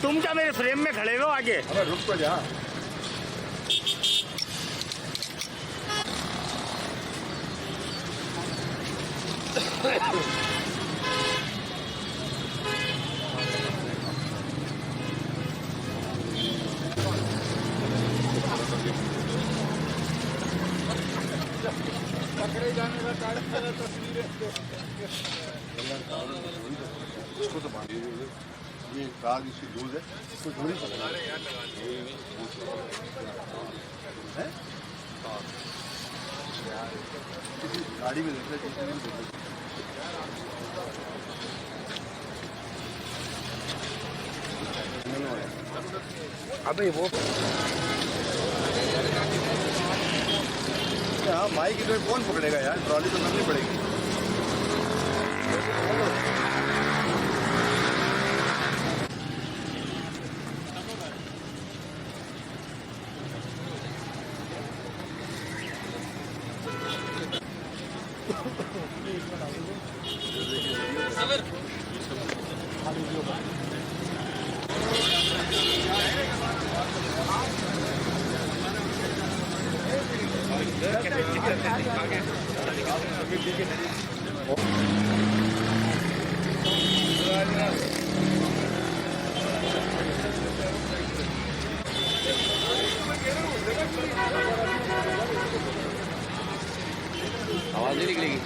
तुम क्या मेरे फ्रेम में खड़े हो आगे? अबे रुक तो जा। पकड़े जाने का कारण तस्वीर इसको तो बांधिए, ये कार इसकी लूज है, इसको थोड़ी है किसी गाड़ी में देख रहे अबे वो हाँ बाइक इधर कौन पकड़ेगा यार, ट्रॉली तो करनी पड़ेगी। आवाज नहीं निकलेगी।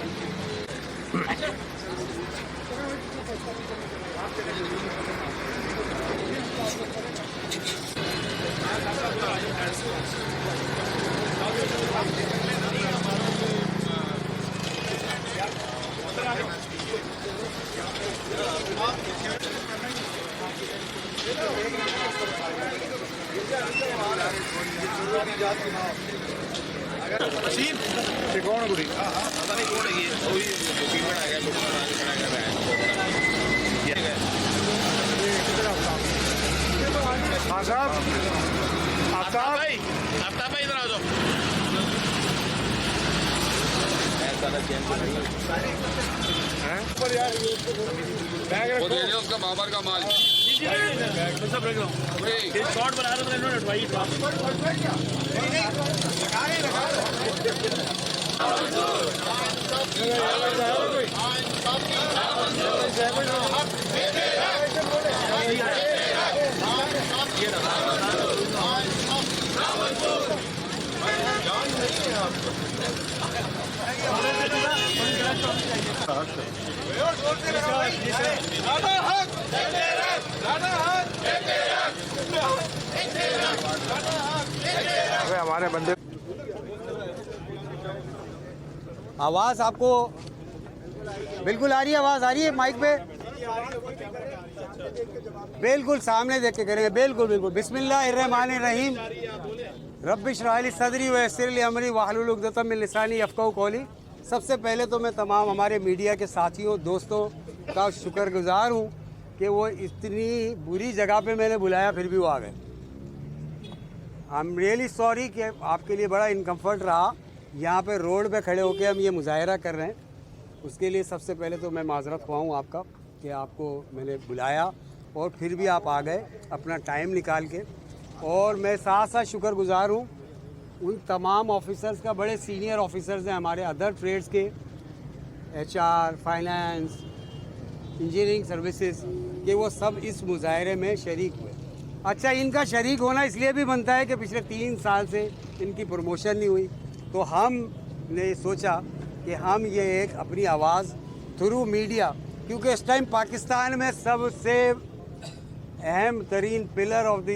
कौन गुड़ी पता नहीं कौन है ये, वही पेमेंट आ गया लोग भाई इधर आ जाओ। वो दे रहे उसका बाबर का माल सब रख रहा शॉर्ट बना रहे हमारे बंदे। आवाज़ आपको बिल्कुल आ रही है? आवाज़ आ रही है माइक पे? बिल्कुल सामने देख के करेंगे। बिल्कुल बिल्कुल। बिस्मिल्लाहिर्रहमानिर्रहीम। रब्बिश रह ली सदरी व यस्सिर ली अमरी वहलुल उक़दतम मिन लिसानी यफ़क़हू क़ौली। सबसे पहले तो मैं तमाम हमारे मीडिया के साथियों दोस्तों का शुक्रगुज़ार हूँ कि वो इतनी बुरी जगह पे मैंने बुलाया फिर भी वो आ गए। आई एम रियली सॉरी कि आपके लिए बड़ा इनकम्फर्ट रहा। यहाँ पे रोड पे खड़े होकर हम ये मुज़ाहिरा कर रहे हैं, उसके लिए सबसे पहले तो मैं माज़रत ख्वाह आपका कि आपको मैंने बुलाया और फिर भी आप आ गए अपना टाइम निकाल के। और मैं साथ साथ शुक्रगुज़ार हूँ उन तमाम ऑफिसर्स का, बड़े सीनियर ऑफिसर्स हैं हमारे अदर ट्रेड्स के, HR, फाइनेंस, इंजीनियरिंग सर्विसेज, कि वो सब इस मुज़ाहरे में शरीक हुए। अच्छा, इनका शरीक होना इसलिए भी बनता है कि पिछले 3 साल से इनकी प्रमोशन नहीं हुई, तो हमने सोचा कि हम ये एक अपनी आवाज़ थ्रू मीडिया, क्योंकि इस टाइम पाकिस्तान में सबसे अहम तरीन पिलर ऑफ द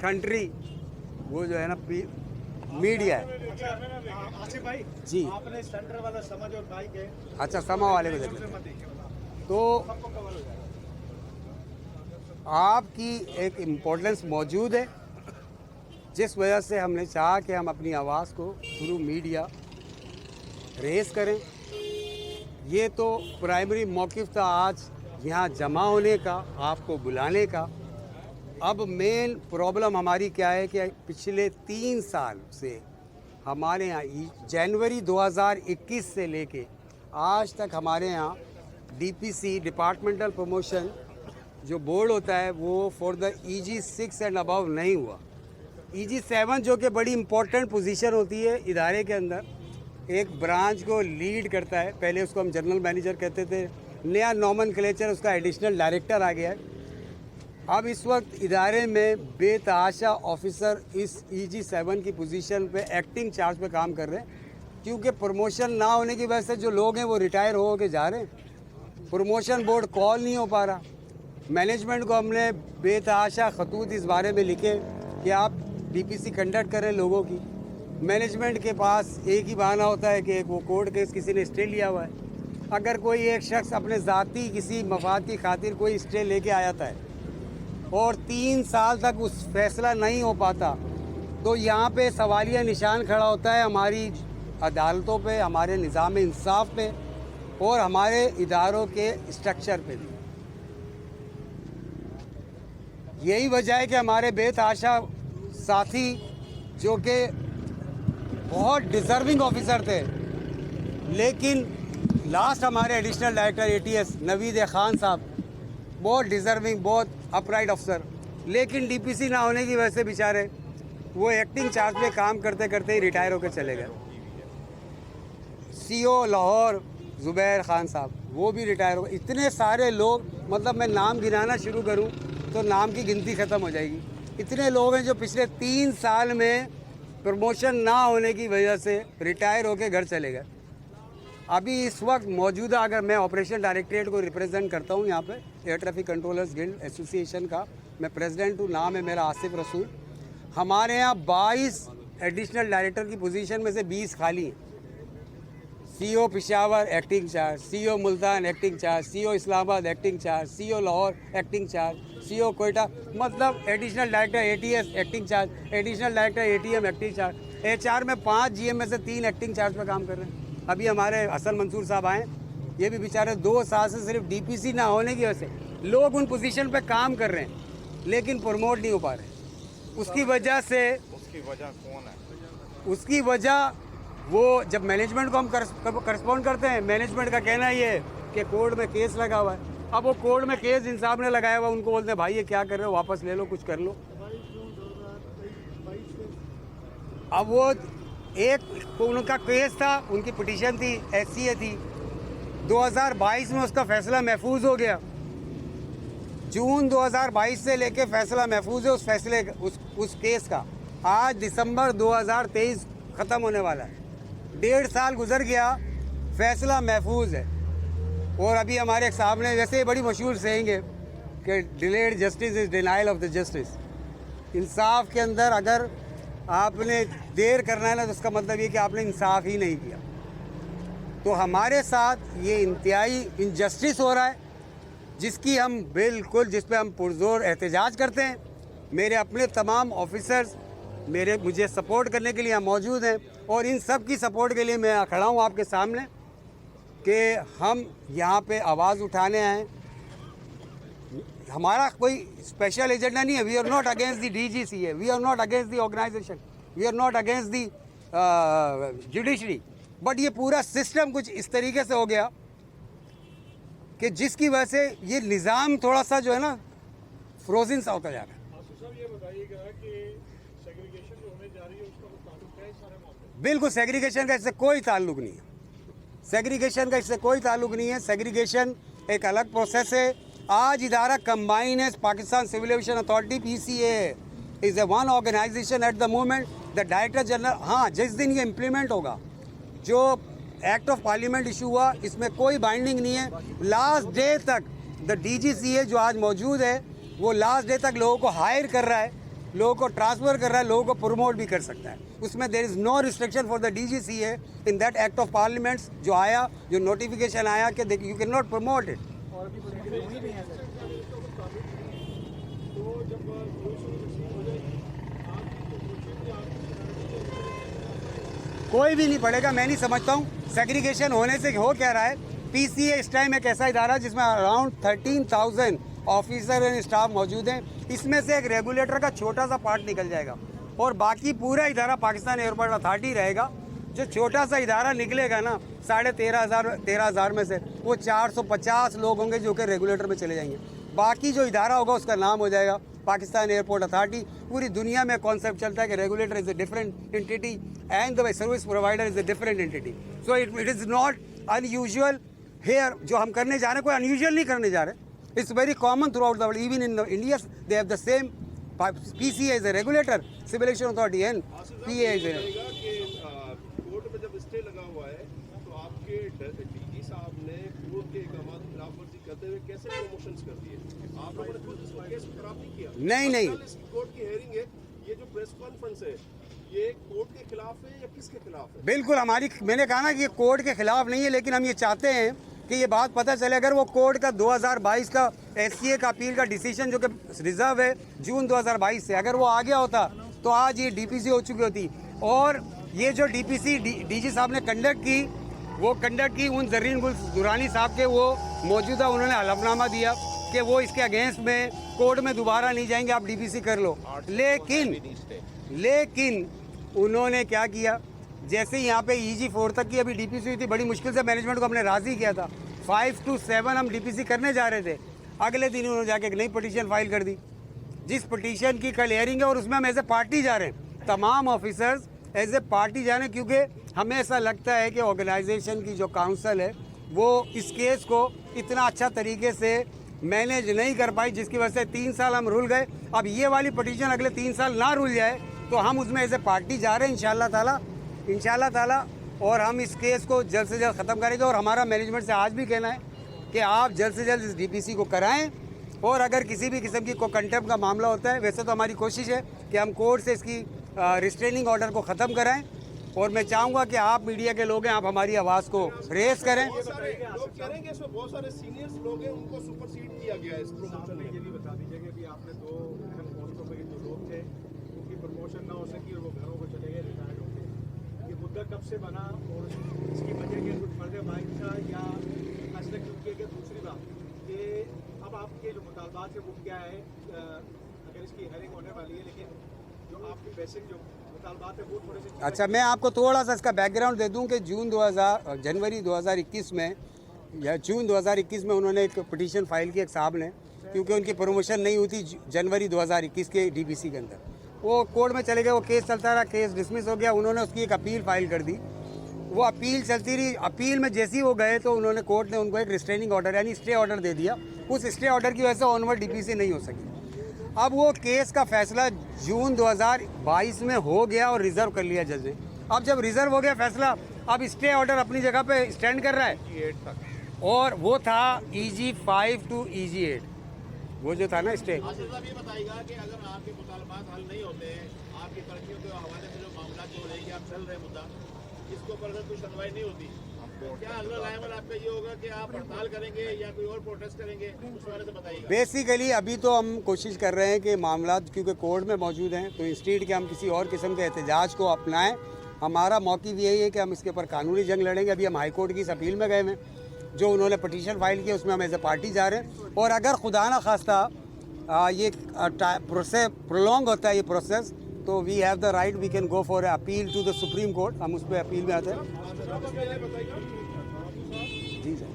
कंट्री वो जो है ना मीडिया है। आसिफ भाई जी, आपने सेंटर वाला समझ और बाइक है। अच्छा, समा वाले को देख लेते हैं। तो आपकी एक इम्पोर्टेंस मौजूद है, जिस वजह से हमने चाहा कि हम अपनी आवाज़ को थ्रू मीडिया रेस करें। ये तो प्राइमरी मौक़िफ़ था आज यहाँ जमा होने का, आपको बुलाने का। अब मेन प्रॉब्लम हमारी क्या है कि पिछले 3 साल से हमारे यहाँ जनवरी 2021 से लेके आज तक हमारे यहाँ डीपीसी डिपार्टमेंटल प्रमोशन जो बोर्ड होता है वो for the EG 6 and above नहीं हुआ। EG 7 जो कि बड़ी इम्पोर्टेंट पोजीशन होती है इदारे के अंदर, एक ब्रांच को लीड करता है। पहले उसको हम जनरल मैनेजर कहते थे, नया नॉमनक्लेचर उसका एडिशनल डायरेक्टर आ गया है। अब इस वक्त इदारे में बेतहाशा ऑफिसर इस EG 7 की पोजीशन पे एक्टिंग चार्ज पे काम कर रहे हैं, क्योंकि प्रमोशन ना होने की वजह से जो लोग हैं वो रिटायर हो के जा रहे हैं। प्रमोशन बोर्ड कॉल नहीं हो पा रहा। मैनेजमेंट को हमने बेतहाशा खतूत इस बारे में लिखे कि आप डीपीसी कंडक्ट करें लोगों की। मैनेजमेंट के पास एक ही बहाना होता है कि एक वो कोर्ट केस किसी ने स्टे लिया हुआ है। अगर कोई एक शख्स अपने ज़ाती किसी मफाद की खातिर कोई स्टे लेके आया है और 3 साल तक उस फैसला नहीं हो पाता, तो यहाँ पे सवालिया निशान खड़ा होता है हमारी अदालतों पे, हमारे निज़ाम इंसाफ पे और हमारे इदारों के स्ट्रक्चर पे भी। यही वजह है कि हमारे बेतहाशा साथी जो कि बहुत डिज़र्विंग ऑफिसर थे, लेकिन लास्ट हमारे additional director ATS Naveed Khan साहब बहुत डिज़र्विंग, बहुत अपराइट अफसर, लेकिन डीपीसी ना होने की वजह से बेचारे वो एक्टिंग चार्ज पे काम करते करते ही रिटायर होकर चले गए। CO लाहौर ज़ुबैर खान साहब वो भी रिटायर हो गए। इतने सारे लोग, मतलब मैं नाम गिनाना शुरू करूं तो नाम की गिनती ख़त्म हो जाएगी। इतने लोग हैं जो पिछले 3 साल में प्रमोशन ना होने की वजह से रिटायर होकर घर चले गए। अभी इस वक्त मौजूदा, अगर मैं ऑपरेशन डायरेक्टरेट को रिप्रेजेंट करता हूँ यहाँ पे air traffic controllers guild association का, मैं प्रेसिडेंट हूँ, नाम है मेरा आसिफ रसूल। हमारे यहाँ 22 एडिशनल डायरेक्टर की पोजीशन में से 20 खाली हैं। CO Peshawar acting charge, CO Multan acting charge, CO Islamabad acting charge, CO Lahore acting charge, CO Quetta, मतलब additional director ATS acting charge, additional director ATM acting charge. HR में 5 GM में से 3 एक्टिंग चार्ज पे काम कर रहे हैं। अभी हमारे हसन मंसूर साहब आए, ये भी बेचारे 2 साल से सिर्फ DPC ना होने की वजह से लोग उन पोजीशन पे काम कर रहे हैं लेकिन प्रमोट नहीं हो पा रहे। उसकी वजह कौन है? उसकी वजह वो जब मैनेजमेंट को हम करस्पॉन्ड करते हैं, मैनेजमेंट का कहना ये है कि कोर्ट में केस लगा हुआ है। अब वो कोर्ट में केस जिन साहब ने लगाया हुआ, उनको बोलते हैं भाई ये क्या कर रहे हो, वापस ले लो, कुछ कर लो। अब वो एक उनका केस था, उनकी पिटीशन थी, SCA थी, 2022 में उसका फैसला महफूज हो गया। जून 2022 से लेके फैसला महफूज है उस फैसले उस केस का। आज दिसंबर 2023 ख़त्म होने वाला है। 1.5 साल गुजर गया, फैसला महफूज है। और अभी हमारे सामने वैसे बड़ी मशहूर सेइंग है कि delayed justice is denial of the justice. इंसाफ के अंदर अगर आपने देर करना है ना, तो उसका मतलब ये कि आपने इंसाफ ही नहीं किया। तो हमारे साथ ये इंतहाई इनजस्टिस हो रहा है, जिसकी हम बिल्कुल, जिस पे हम पुरजोर एहतजाज करते हैं। मेरे अपने तमाम ऑफिसर्स मुझे सपोर्ट करने के लिए यहाँ मौजूद हैं, और इन सब की सपोर्ट के लिए मैं खड़ा हूँ आपके सामने कि हम यहाँ पे आवाज़ उठाने आए। हमारा कोई स्पेशल एजेंडा नहीं है। We are not against the DGCA, we are not against the organisation, we are not against the judiciary, but ये पूरा सिस्टम कुछ इस तरीके से हो गया कि जिसकी वजह से ये निज़ाम थोड़ा सा जो है ना फ्रोजन सा होता जा रहा है। बिल्कुल सेग्रीगेशन का इससे कोई ताल्लुक नहीं है। सेग्रीगेशन का इससे कोई ताल्लुक नहीं है। सेग्रीगेशन एक अलग प्रोसेस है। आज इदारा कंबाइन है Pakistan civil aviation authority, PCA is a one organisation at the moment. The director general, हाँ, जिस दिन ये इम्प्लीमेंट होगा, जो एक्ट ऑफ पार्लियामेंट इशू हुआ, इसमें कोई बाइंडिंग नहीं है। लास्ट डे तक द DGCA जो आज मौजूद है, वो लास्ट डे तक लोगों को हायर कर रहा है, लोगों को ट्रांसफ़र कर रहा है, लोगों को प्रमोट भी कर सकता है। उसमें there is no restriction for the DGCA in that act of parliaments जो आया, जो नोटिफिकेशन आया कि you can not promote it. कोई भी नहीं पड़ेगा, मैं नहीं समझता हूँ। सेग्रीगेशन होने से हो क्या रहा है? PCA इस टाइम एक ऐसा इदारा जिसमें अराउंड 13,000 ऑफिसर एंड स्टाफ मौजूद हैं। इसमें से एक रेगुलेटर का छोटा सा पार्ट निकल जाएगा और बाकी पूरा इदारा पाकिस्तान एयरपोर्ट अथॉरिटी रहेगा। जो छोटा सा इदारा निकलेगा ना, 13,500 में से वो 450 लोग होंगे जो कि रेगुलेटर में चले जाएंगे। बाकी जो इदारा होगा उसका नाम हो जाएगा पाकिस्तान एयरपोर्ट अथॉरिटी। पूरी दुनिया में कॉन्सेप्ट चलता है कि regulator is a different entity and the service provider is a different entity. So it is not unusual here. जो हम करने जा रहे हैं कोई अनयूजुअल नहीं करने जा रहे। It's very common throughout the world. Even in India they have the same PCA is a regulator, civil aviation authority and PA is court में जब स्टे लगा हुआ है तो आपके DG साहब ने कोर्ट के इकरामात की खिलाफवर्जी करते हुए कैसे प्रमोशंस कर दिए? आप लोगों ने खुद इसको केस खराब नहीं किया? नहीं कोर्ट की हेयरिंग है, ये जो प्रेस कॉन्फ्रेंस है ये कोर्ट के खिलाफ है या किसके खिलाफ है? बिल्कुल मैंने कहा ना कि ये कोर्ट के खिलाफ नहीं है, लेकिन हम ये चाहते हैं कि ये बात पता चले। अगर वो कोर्ट का 2022 का SCA का अपील का डिसीजन जो कि रिजर्व है जून 2022 से, अगर वो आ गया होता तो आज ये DPC हो चुकी होती। और ये जो DPC DG साहब ने कंडक्ट की उन जरीन गुल दुरानी साहब के वो मौजूदा उन्होंने हलफनामा दिया कि वो इसके अगेंस्ट में कोर्ट में दोबारा नहीं जाएंगे, आप DPC कर लो। लेकिन उन्होंने क्या किया, जैसे यहाँ पे EG4 तक की अभी DPC हुई थी, बड़ी मुश्किल से मैनेजमेंट को हमने राज़ी किया था। 5 to 7 हम DPC करने जा रहे थे, अगले दिन उन्होंने जाके एक नई पटिशन फाइल कर दी, जिस पटिशन की कल हियरिंग है और उसमें हम एज ए पार्टी जा रहे हैं। तमाम ऑफिसर्स एज ए पार्टी जा रहे हैं, क्योंकि हमें ऐसा लगता है कि ऑर्गेनाइजेशन की जो काउंसिल है वो इस केस को इतना अच्छा तरीके से मैनेज नहीं कर पाई, जिसकी वजह से 3 साल हम रुल गए। अब ये वाली पटिशन अगले 3 साल ना रुल जाए तो हम उसमें एज ए पार्टी जा रहे हैं इंशाल्लाह ताला, और हम इस केस को जल्द से जल्द ख़त्म करेंगे। और हमारा मैनेजमेंट से आज भी कहना है कि आप जल्द से जल्द इस DPC को कराएं, और अगर किसी भी किस्म की कोई कंटेम्प्ट का मामला होता है, वैसे तो हमारी कोशिश है कि हम कोर्ट से इसकी रिस्ट्रेनिंग ऑर्डर को ख़त्म कराएं। और मैं चाहूँगा कि आप मीडिया के लोग हैं, आप हमारी आवाज़ को रेस करें। बहुत सारे लोग कह रहे हैं कि इसमें बहुत सारे सीनियर्स लोग हैं, उनको सुपरसीड किया गया है इस प्रमोशन में। ये भी बता दीजिए कि आपने 2 अहम पोस्टों पर जो लोग थे उनकी प्रमोशन ना हो सकी और वो घरों को चले गए, रिटायर्ड हो गए। ये मुद्दा कब से बना और इसकी वजह क्या, कुछ फर्द माइंड था या फैसला क्यों किया गया? दूसरी बात कि अब आपके जो मुतालबात है वो क्या है? अगर इसकी हेयरिंग होने वाली है, लेकिन जो आपके बेसिक जो मुतालबात है वो थोड़े से। अच्छा, मैं आपको थोड़ा सा इसका बैकग्राउंड दे दूं कि जनवरी 2021 में या जून 2021 में उन्होंने एक पिटीशन फाइल की एक साहब ने, क्योंकि उनकी प्रमोशन नहीं हुई थी जनवरी 2021 के DPC के अंदर। वो कोर्ट में चले गए, वो केस चलता रहा, केस डिसमिस हो गया। उन्होंने उसकी एक अपील फाइल कर दी, वो अपील चलती रही। अपील में जैसे ही वो गए तो उन्होंने कोर्ट ने उनको एक रिस्ट्रेनिंग ऑर्डर यानी स्टे ऑर्डर दे दिया। उस स्टे ऑर्डर की वजह से ऑनवर्ड DPC नहीं हो सकी। अब वो केस का फैसला जून 2022 में हो गया और रिजर्व कर लिया जज ने। अब जब रिजर्व हो गया फैसला, अब स्टे ऑर्डर अपनी जगह पे स्टैंड कर रहा है, और वो था EG5 to EG8, वो जो था ना स्टे। आसिफ साहब ये बताइएगा कि अगर आपके मुतालबात हल नहीं होते हैं, आपकी तरक्कियों के हवाले से जो मामला हो रहे हैं कि आप चल रहे मुद्दा, इसके ऊपर अगर कोई सुनवाई नहीं होती तो क्या अगला अमल आपका ये होगा कि आप हड़ताल करेंगे या कोई और प्रोटेस्ट करेंगे? उस बारे से बताइएगा। बेसिकली अभी तो हम कोशिश कर रहे हैं कि मामला क्योंकि कोर्ट में मौजूद हैं, तो इंस्टीट्यूट के हम किसी और किस्म के एहतजाज को अपनाएं। हमारा मौक़िफ़ यही है कि हम इसके ऊपर कानूनी जंग लड़ेंगे। अभी हम हाई कोर्ट की इस अपील में गए हैं, जो उन्होंने पटिशन फाइल किया, उसमें हम एज ए पार्टी जा रहे हैं। और अगर खुदा न खास्ता ये प्रोसेस प्रोलॉन्ग होता है ये प्रोसेस, तो we have the right, we can go for appeal to the Supreme Court. हम उस पर अपील में आते हैं। जी सर।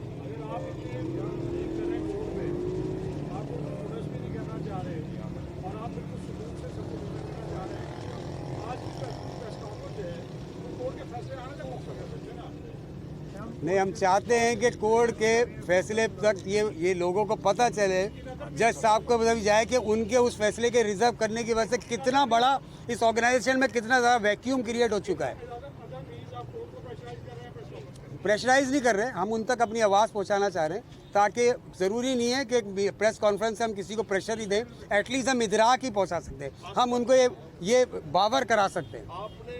नहीं, हम चाहते हैं कि कोर्ट के फैसले तक ये लोगों को पता चले, जज साहब को पता जाए कि उनके उस फैसले के रिजर्व करने की वजह से कितना बड़ा इस ऑर्गेनाइजेशन में कितना ज़्यादा वैक्यूम क्रिएट हो चुका है। प्रेशराइज नहीं कर रहे, हम उन तक अपनी आवाज़ पहुंचाना चाह रहे हैं, ताकि ज़रूरी नहीं है कि प्रेस कॉन्फ्रेंस से हम किसी को प्रेशर ही दें, एटलीस्ट हम इदराक ही पहुंचा सकते हैं, हम उनको ये बावर करा सकते हैं। आपने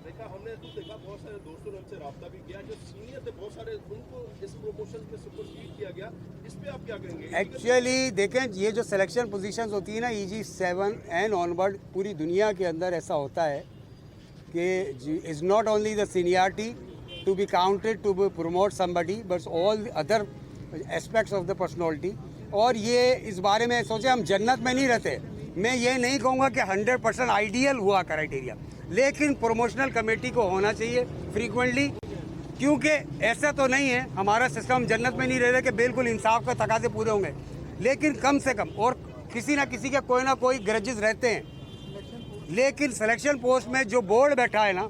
देखा, हमने तो देखा, बहुत सारे दोस्तों ने उनसे रब्ता भी किया जो सीनियर थे, बहुत सारे, उनको इस प्रमोशन पे सुपरसीड किया गया। इस पे आप क्या कहेंगे? एक्चुअली देखें, ये जो सिलेक्शन पोजीशंस होती है ना EG7 एंड ऑनवर्ड, पूरी दुनिया के अंदर ऐसा होता है कि is not only the seniority to be counted to be promote somebody, but all the other aspects of the personality। और ये इस बारे में सोचे, हम जन्नत में नहीं रहते। मैं ये नहीं कहूँगा कि 100% आइडियल हुआ क्राइटेरिया, लेकिन प्रमोशनल कमेटी को होना चाहिए फ्रीक्वेंटली, क्योंकि ऐसा तो नहीं है, हमारा सिस्टम जन्नत में नहीं रह रहा कि बिल्कुल इंसाफ के तकाजे पूरे होंगे, लेकिन कम से कम, और किसी ना किसी के कोई ना कोई ग्रजेस रहते हैं, लेकिन सिलेक्शन पोस्ट में जो बोर्ड बैठा है ना,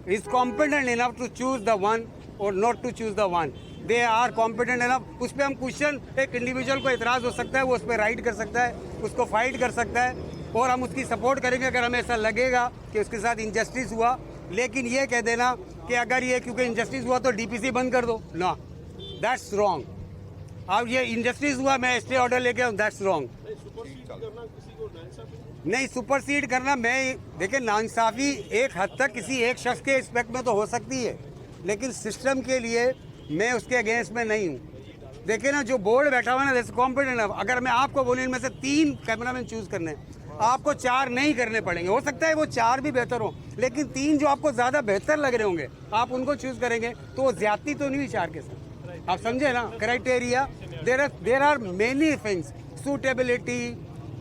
is competent enough to choose the one और not to choose the one. They are competent enough. उस पर हम क्वेश्चन, एक इंडिविजुअल को एतराज़ हो सकता है, वो उस पर राइट कर सकता है, उसको फाइट कर सकता है, और हम उसकी सपोर्ट करेंगे अगर हमें ऐसा लगेगा कि उसके साथ इंजस्टिस हुआ। लेकिन ये कह देना कि अगर ये क्योंकि इंजस्टिस हुआ तो डीपीसी बंद कर दो, ना, दैट्स रॉन्ग। अब ये इंजस्टिस हुआ, मैं स्टे ऑर्डर लेके आऊँ, दैट्स रॉन्ग। नहीं, सुपरसीड करना, मैं देखिए, नाइंसाफ़ी एक हद तक किसी एक शख्स के रिस्पेक्ट में तो हो सकती है, लेकिन सिस्टम के लिए मैं उसके अगेंस्ट में नहीं हूँ। देखिए ना, जो बोर्ड बैठा हुआ है ना, जैसे कॉम्पिटेंट, अगर मैं आपको बोलूँ इनमें से 3 कैमरामैन चूज़ करने हैं, आपको 4 नहीं करने पड़ेंगे। हो सकता है वो 4 भी बेहतर हो, लेकिन 3 जो आपको ज़्यादा बेहतर लग रहे होंगे, आप उनको चूज़ करेंगे, तो वो ज्यादती तो नहीं हुई 4 के साथ। आप समझे ना criteria. There are many things, suitability,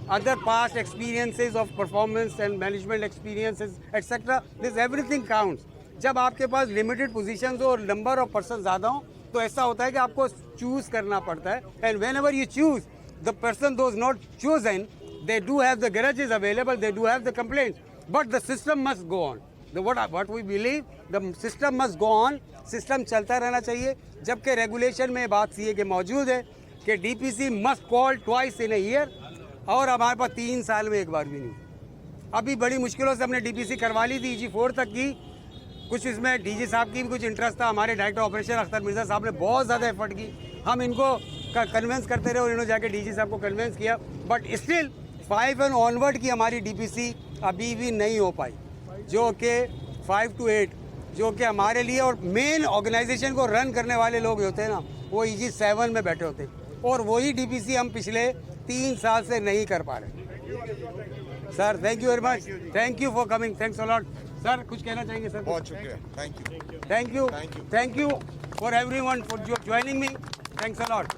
other past experiences of performance and management experiences etc. this everything counts। जब आपके पास लिमिटेड पोजीशंस हो और नंबर ऑफ पर्सन ज़्यादा हो, तो ऐसा होता है कि आपको चूज़ करना पड़ता है। And when ever you choose the person those not chosen, they do have the garages available, they do have the complaints, but the system must go on। what we believe, the system must go on। System चलता रहना चाहिए। जबकि regulation में बात ये कि मौजूद है कि DPC must call twice in a year, और हमारे पास 3 साल में एक बार भी नहीं। अभी बड़ी मुश्किलों से हमने डीपीसी करवा ली थी EG4 तक की। कुछ इसमें डीजी साहब की भी कुछ इंटरेस्ट था, हमारे डायरेक्टर ऑपरेशन अख्तर मिर्ज़ा साहब ने बहुत ज़्यादा एफर्ट की, हम इनको कन्वेंस करते रहे और इन्होंने जाके डीजी साहब को कन्वेंस किया, बट स्टिल 5 एंड ऑनवर्ड की हमारी डीपीसी अभी भी नहीं हो पाई, जो कि 5 to 8 जो कि हमारे लिए, और मेन ऑर्गेनाइजेशन को रन करने वाले लोग होते हैं ना, वो EG7 में बैठे होते हैं, और वही डीपीसी हम पिछले 3 साल से नहीं कर पा रहे। Sir thank you very much, thank you for coming, thanks a lot. Sir कुछ कहना चाहेंगे सर? बहुत शुक्रिया, thank you thank you for everyone for joining me, thanks a lot.